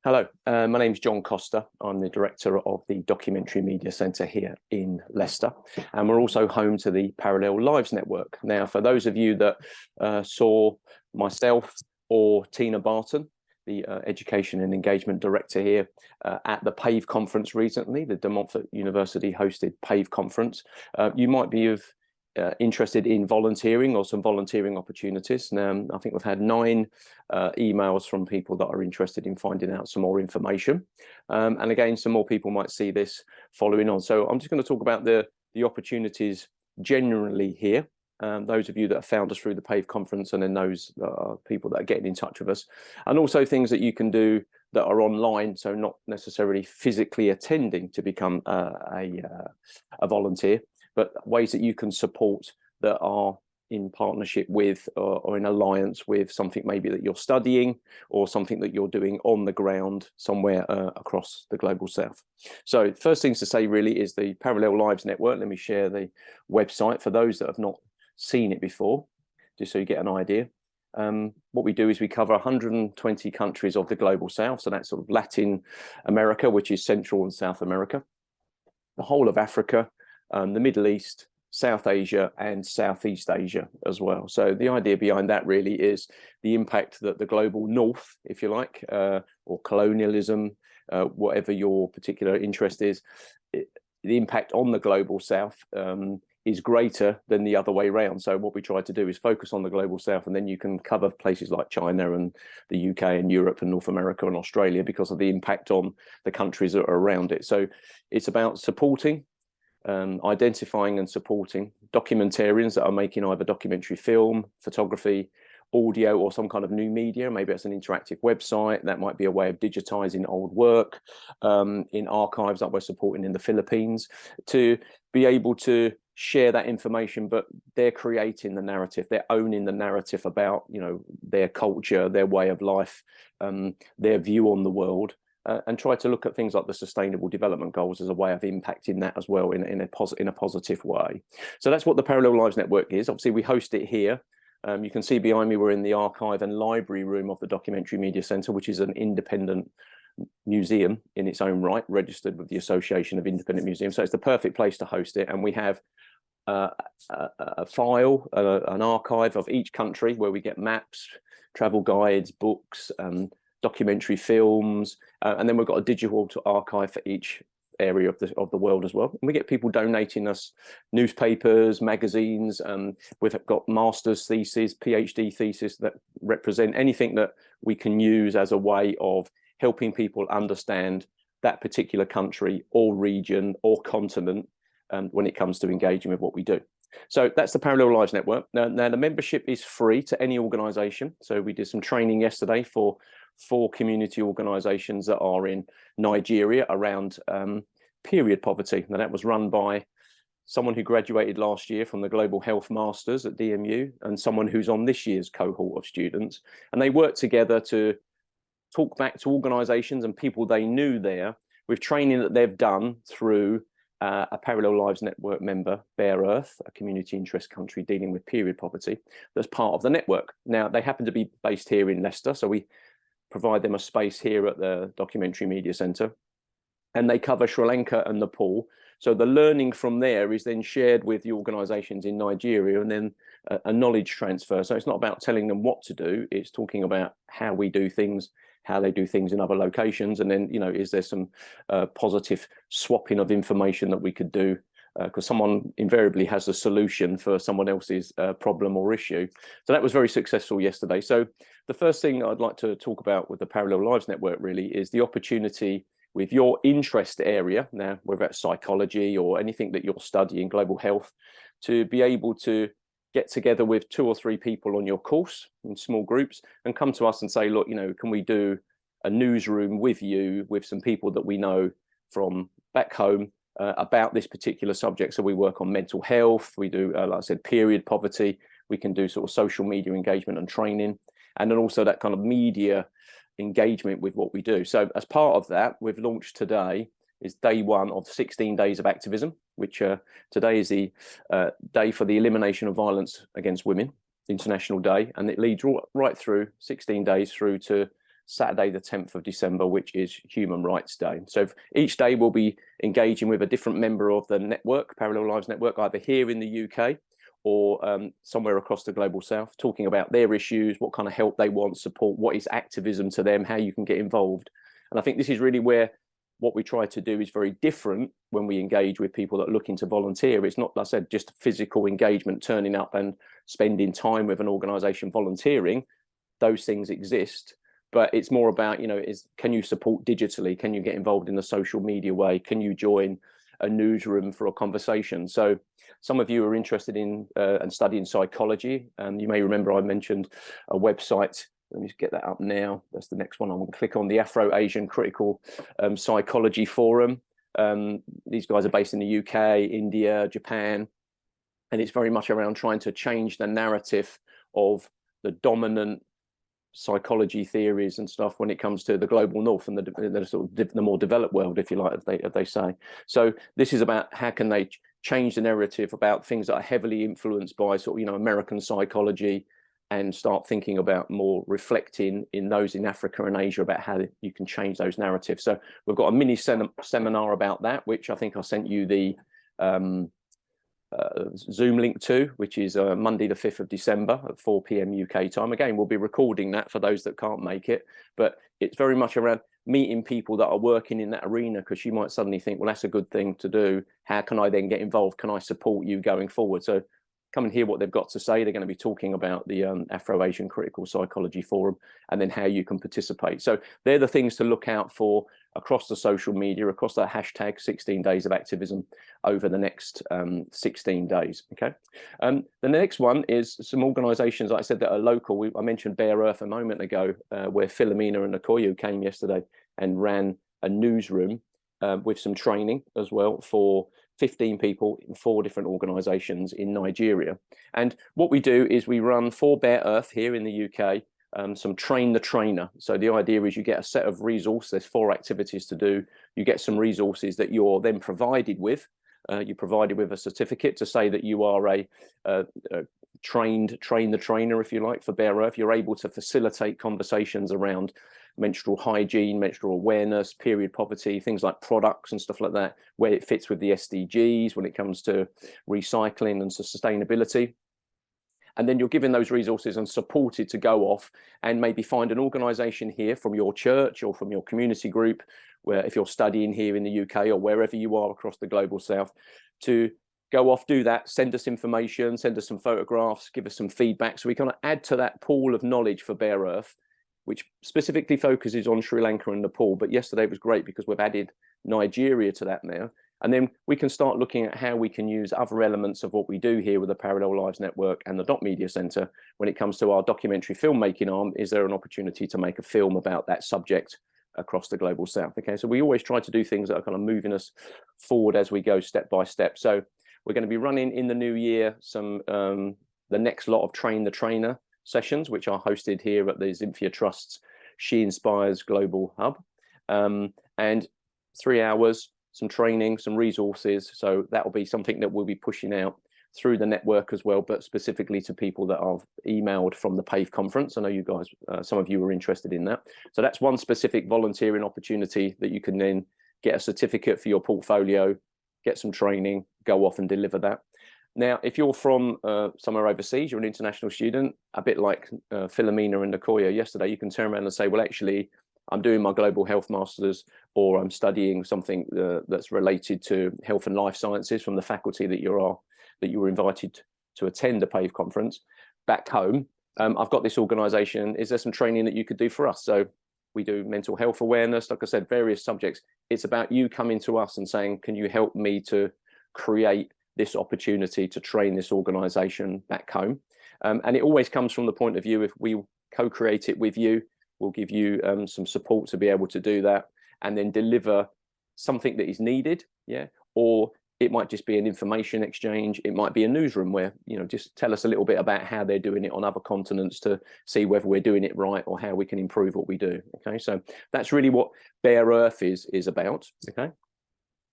Hello, my name's John Costa. I'm the director of the Documentary Media Centre here in Leicester, and we're also home to the Parallel Lives Network. Now, for those of you that saw myself or Tina Barton, the Education and Engagement Director here at the PAVE conference recently, the De Montfort University hosted PAVE conference, you might be interested in volunteering or some volunteering opportunities. Now, I think we've had 9 emails from people that are interested in finding out some more information. And again, some more people might see this following on. So I'm just going to talk about the opportunities generally here. Those of you that have found us through the PAVE conference, and then those people that are getting in touch with us, and also things that you can do that are online, so not necessarily physically attending to become a volunteer, but ways that you can support that are in partnership with or in alliance with something maybe that you're studying or something that you're doing on the ground somewhere across the global south. So first things to say really is the Parallel Lives Network. Let me share the website for those that have not seen it before, just so you get an idea. What we do is we cover 120 countries of the global south. So that's sort of Latin America, which is Central and South America, the whole of Africa, the Middle East, South Asia, and Southeast Asia as well. So the idea behind that really is the impact that the global north, if you like, or colonialism, whatever your particular interest is, the impact on the global south is greater than the other way around. So what we try to do is focus on the global south, and then you can cover places like China and the UK and Europe and North America and Australia because of the impact on the countries that are around it. So it's about supporting, identifying and supporting documentarians that are making either documentary film, photography, audio, or some kind of new media. Maybe it's an interactive website. That might be a way of digitizing old work in archives that we're supporting in the Philippines, to be able to share that information, but they're creating the narrative, they're owning the narrative about, you know, their culture, their way of life, their view on the world. And try to look at things like the Sustainable Development Goals as a way of impacting that as well in a positive way. So that's what the Parallel Lives Network is. Obviously, we host it here. You can see behind me, we're in the archive and library room of the Documentary Media Centre, which is an independent museum in its own right, registered with the Association of Independent Museums. So it's the perfect place to host it. And we have a file, an archive of each country where we get maps, travel guides, books, documentary films, and then we've got a digital archive for each area of the world as well. And we get people donating us newspapers, magazines. We've got master's theses, PhD theses that represent anything that we can use as a way of helping people understand that particular country or region or continent when it comes to engaging with what we do. So that's the Parallel Lives Network. Now the membership is free to any organisation. So we did some training yesterday for 4 community organisations that are in Nigeria around period poverty. Now that was run by someone who graduated last year from the Global Health Masters at DMU and someone who's on this year's cohort of students. And they worked together to talk back to organisations and people they knew there with training that they've done through a Parallel Lives Network member, Bare Earth, a community interest country dealing with period poverty, that's part of the network. Now, they happen to be based here in Leicester, so we provide them a space here at the Documentary Media Centre, and they cover Sri Lanka and Nepal. So the learning from there is then shared with the organisations in Nigeria, and then a knowledge transfer. So it's not about telling them what to do, it's talking about how we do things, how they do things in other locations, and then, you know, is there some positive swapping of information that we could do, because someone invariably has a solution for someone else's problem or issue. So that was very successful yesterday. So the first thing I'd like to talk about with the Parallel Lives Network really is the opportunity with your interest area, now whether it's psychology or anything that you're studying, global health, to be able to get together with 2 or 3 people on your course in small groups and come to us and say, look, you know, can we do a newsroom with you, with some people that we know from back home about this particular subject. So we work on mental health, we do, like I said, period poverty, we can do sort of social media engagement and training, and then also that kind of media engagement with what we do. So as part of that, we've launched today is day 1 of 16 days of activism, which today is the day for the elimination of violence against women, International Day, and it leads right through 16 days through to Saturday, the 10th of December, which is Human Rights Day. So each day we'll be engaging with a different member of the network, Parallel Lives Network, either here in the UK or somewhere across the global south, talking about their issues, what kind of help they want, support, what is activism to them, how you can get involved. And I think this is really where what we try to do is very different when we engage with people that are looking to volunteer. It's not, like I said, just physical engagement, turning up and spending time with an organization volunteering. Those things exist, but it's more about, can you support digitally? Can you get involved in the social media way? Can you join a newsroom for a conversation? So some of you are interested in and studying psychology. You may remember I mentioned a website. Let me just get that up now. That's the next one. I'm going to click on the AfroAsian Critical Psychology Forum. These guys are based in the UK, India, Japan, and it's very much around trying to change the narrative of the dominant psychology theories and stuff when it comes to the global north and the sort of the more developed world, if you like, as they say. So this is about how can they change the narrative about things that are heavily influenced by sort of, American psychology, and start thinking about more reflecting in those in Africa and Asia about how you can change those narratives. So we've got a mini seminar about that, which I think I sent you the Zoom link to, which is Monday the 5th of December at 4 p.m. UK time. Again, we'll be recording that for those that can't make it, but it's very much around meeting people that are working in that arena, because you might suddenly think, well, that's a good thing to do. How can I then get involved? Can I support you going forward? So come and hear what they've got to say. They're going to be talking about the AfroAsian Critical Psychology Forum and then how you can participate. So they're the things to look out for across the social media, across that hashtag 16 days of activism over the next 16 days. Okay. The next one is some organizations, like I said, that are local. I mentioned Bare Earth a moment ago, where Philomena and Okoye came yesterday and ran a newsroom with some training as well for 15 people in 4 different organizations in Nigeria. And what we do is we run for Bare Earth here in the UK, some train the trainer. So the idea is you get a set of resources. There's 4 activities to do. You get some resources that you're then provided with. You're provided with a certificate to say that you are a train the trainer, if you like, for Bare Earth. You're able to facilitate conversations around menstrual hygiene, menstrual awareness, period poverty, things like products and stuff like that, where it fits with the SDGs when it comes to recycling and sustainability. And then you're given those resources and supported to go off and maybe find an organization here from your church or from your community group, where if you're studying here in the UK or wherever you are across the global south, to go off, do that, send us information, send us some photographs, give us some feedback, so we kind of add to that pool of knowledge for Bare Earth, which specifically focuses on Sri Lanka and Nepal. But yesterday was great because we've added Nigeria to that now. And then we can start looking at how we can use other elements of what we do here with the Parallel Lives Network and the Dot Media Centre when it comes to our documentary filmmaking arm. Is there an opportunity to make a film about that subject across the global south? Okay, so we always try to do things that are kind of moving us forward as we go step by step. So we're going to be running in the new year some the next lot of Train the Trainer sessions, which are hosted here at the Zinfia Trust's She Inspires Global Hub, and 3 hours, some training, some resources. So that will be something that we'll be pushing out through the network as well, but specifically to people that I've emailed from the PAVE conference. I know you guys, some of you are interested in that. So that's one specific volunteering opportunity that you can then get a certificate for your portfolio, get some training, go off and deliver that. Now, if you're from somewhere overseas, you're an international student, a bit like Philomena and Okoye yesterday, you can turn around and say, well, actually, I'm doing my global health masters, or I'm studying something that's related to health and life sciences from the faculty that you were invited to attend the PAVE conference back home. I've got this organization. Is there some training that you could do for us? So we do mental health awareness, like I said, various subjects. It's about you coming to us and saying, can you help me to create this opportunity to train this organization back home? And it always comes from the point of view, if we co-create it with you, we'll give you some support to be able to do that and then deliver something that is needed. Yeah. Or it might just be an information exchange. It might be a newsroom where, just tell us a little bit about how they're doing it on other continents to see whether we're doing it right or how we can improve what we do. Okay. So that's really what Bare Earth is about. Okay.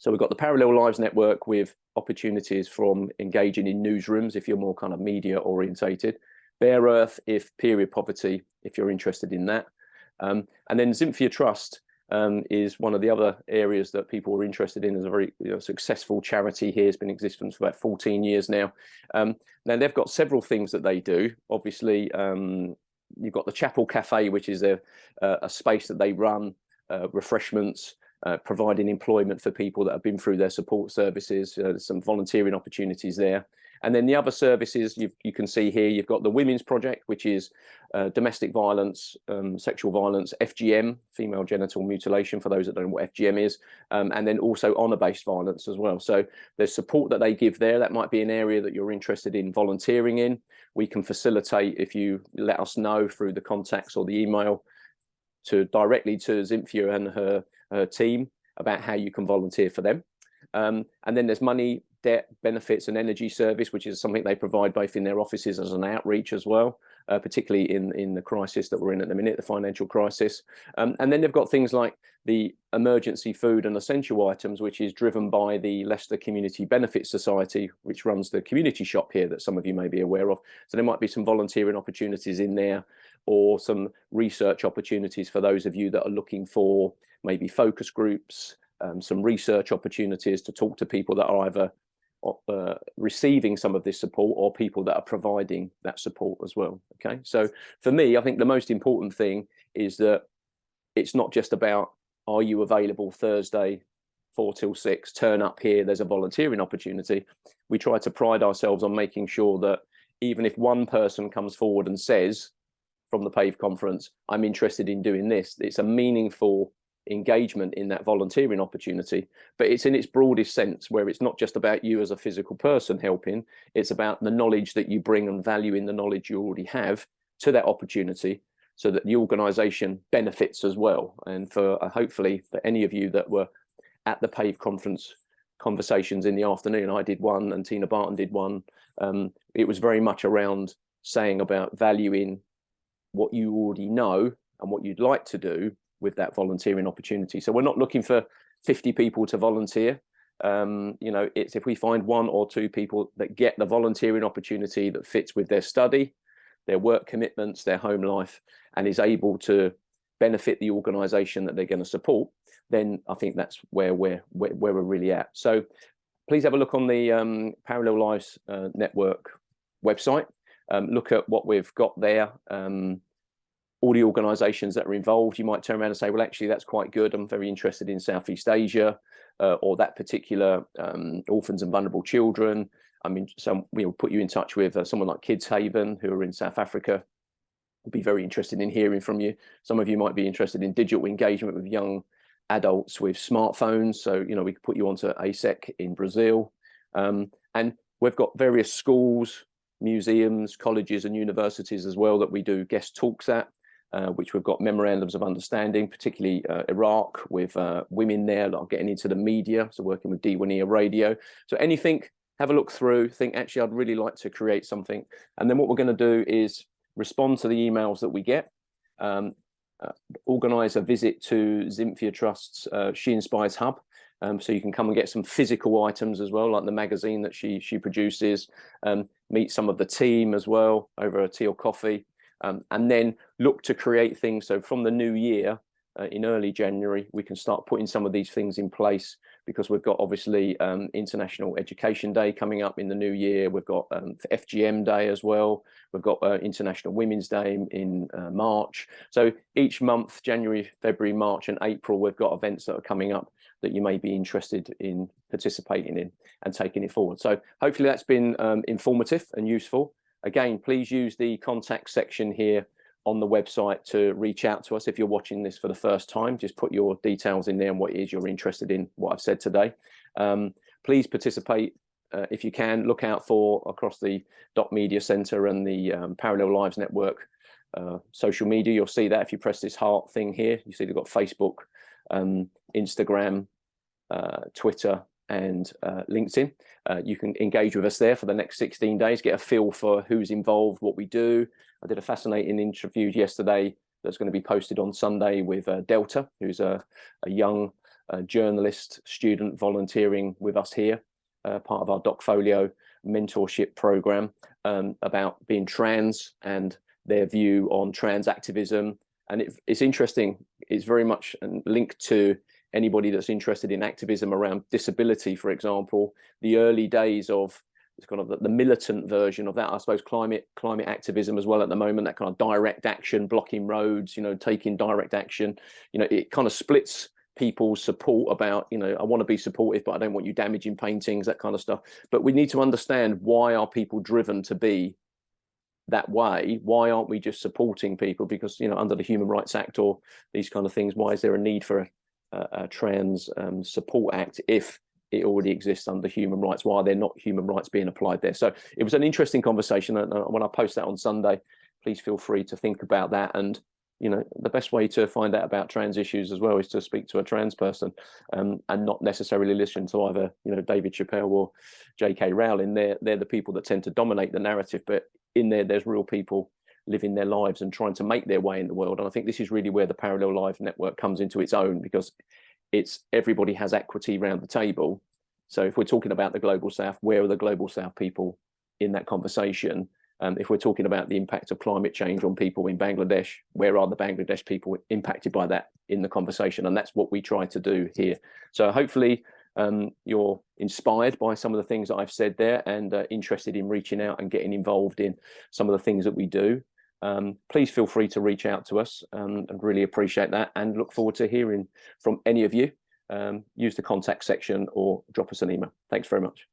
So we've got the Parallel Lives Network with opportunities from engaging in newsrooms if you're more kind of media orientated. Bare Earth, if period poverty, if you're interested in that. And then Zinfia Trust is one of the other areas that people are interested in. As a very successful charity here. It's been in existence for about 14 years now. Now they've got several things that they do. Obviously, you've got the Chapel Cafe, which is a space that they run, refreshments, providing employment for people that have been through their support services. There's some volunteering opportunities there. And then the other services you can see here, you've got the Women's Project, which is domestic violence, sexual violence, FGM, female genital mutilation, for those that don't know what FGM is, and then also honour-based violence as well. So there's support that they give there. That might be an area that you're interested in volunteering in. We can facilitate, if you let us know through the contacts or the email, directly to Zinfia and her team about how you can volunteer for them. And then there's money, debt, benefits and energy service, which is something they provide both in their offices as an outreach as well, particularly in the crisis that we're in at the minute, the financial crisis. And then they've got things like the emergency food and essential items, which is driven by the Leicester Community Benefit Society, which runs the community shop here that some of you may be aware of. So there might be some volunteering opportunities in there, or some research opportunities for those of you that are looking for maybe focus groups, some research opportunities to talk to people that are either receiving some of this support or people that are providing that support as well. Okay, so for me, I think the most important thing is that it's not just about, are you available Thursday 4 till 6, turn up here, there's a volunteering opportunity. We try to pride ourselves on making sure that even if one person comes forward and says from the PAVE conference, I'm interested in doing this, it's a meaningful engagement in that volunteering opportunity, but it's in its broadest sense, where it's not just about you as a physical person helping, it's about the knowledge that you bring and value in the knowledge you already have to that opportunity, so that the organization benefits as well. And for hopefully for any of you that were at the PAVE conference conversations in the afternoon, I did one and Tina Barton did one, it was very much around saying about valuing what you already know and what you'd like to do with that volunteering opportunity. So we're not looking for 50 people to volunteer. It's if we find 1 or 2 people that get the volunteering opportunity that fits with their study, their work commitments, their home life, and is able to benefit the organization that they're going to support, then I think that's where we're really at. So please have a look on the Parallel Lives Network website. Look at what we've got there. All the organizations that are involved. You might turn around and say, well, actually, that's quite good. I'm very interested in Southeast Asia, or that particular orphans and vulnerable children. I mean, we'll put you in touch with someone like Kids Haven, who are in South Africa. We'll be very interested in hearing from you. Some of you might be interested in digital engagement with young adults with smartphones. So, we could put you onto ASEC in Brazil. And we've got various schools, museums, colleges and universities as well that we do guest talks at. Which we've got memorandums of understanding, particularly Iraq, with women there that are getting into the media, so working with Diwania Radio. So anything, have a look through, think, actually, I'd really like to create something. And then what we're going to do is respond to the emails that we get, organise a visit to Zinfia Trust's She Inspires Hub, so you can come and get some physical items as well, like the magazine that she produces, meet some of the team as well over a tea or coffee. And then look to create things. So from the new year, in early January, we can start putting some of these things in place, because we've got obviously International Education Day coming up in the new year. We've got FGM Day as well. We've got International Women's Day in March. So each month, January, February, March and April, we've got events that are coming up that you may be interested in participating in and taking it forward. So hopefully that's been informative and useful. Again, please use the contact section here on the website to reach out to us. If you're watching this for the first time, just put your details in there and what it is you're interested in, what I've said today. Please participate if you can. Look out for across the Dot Media Centre and the Parallel Lives Network social media. You'll see that if you press this heart thing here, you see they've got Facebook, Instagram, Twitter and LinkedIn. You can engage with us there for the next 16 days, get a feel for who's involved, what we do. I did a fascinating interview yesterday that's going to be posted on Sunday with Delta, who's a young journalist student volunteering with us here, part of our Docfolio mentorship program, about being trans and their view on trans activism And it's interesting. It's very much linked to anybody that's interested in activism around disability, for example. The early days of it's kind of the militant version of that, I suppose, climate activism as well at the moment, that kind of direct action, blocking roads, taking direct action. It kind of splits people's support about, I want to be supportive, but I don't want you damaging paintings, that kind of stuff. But we need to understand, why are people driven to be that way? Why aren't we just supporting people? Because, under the Human Rights Act or these kind of things, why is there a need for a trans support act if it already exists under human rights? Why are there not human rights being applied there? So it was an interesting conversation. And when I post that on Sunday, please feel free to think about that. And, the best way to find out about trans issues as well is to speak to a trans person, and not necessarily listen to either, David Chappelle or J.K. Rowling. They're the people that tend to dominate the narrative, but in there's real people living their lives and trying to make their way in the world. And I think this is really where the Parallel Live Network comes into its own, because it's everybody has equity around the table. So if we're talking about the Global South, where are the Global South people in that conversation? If we're talking about the impact of climate change on people in Bangladesh, where are the Bangladesh people impacted by that in the conversation? And that's what we try to do here. So hopefully you're inspired by some of the things that I've said there, and interested in reaching out and getting involved in some of the things that we do. Please feel free to reach out to us, and really appreciate that, and look forward to hearing from any of you. Use the contact section or drop us an email. Thanks very much.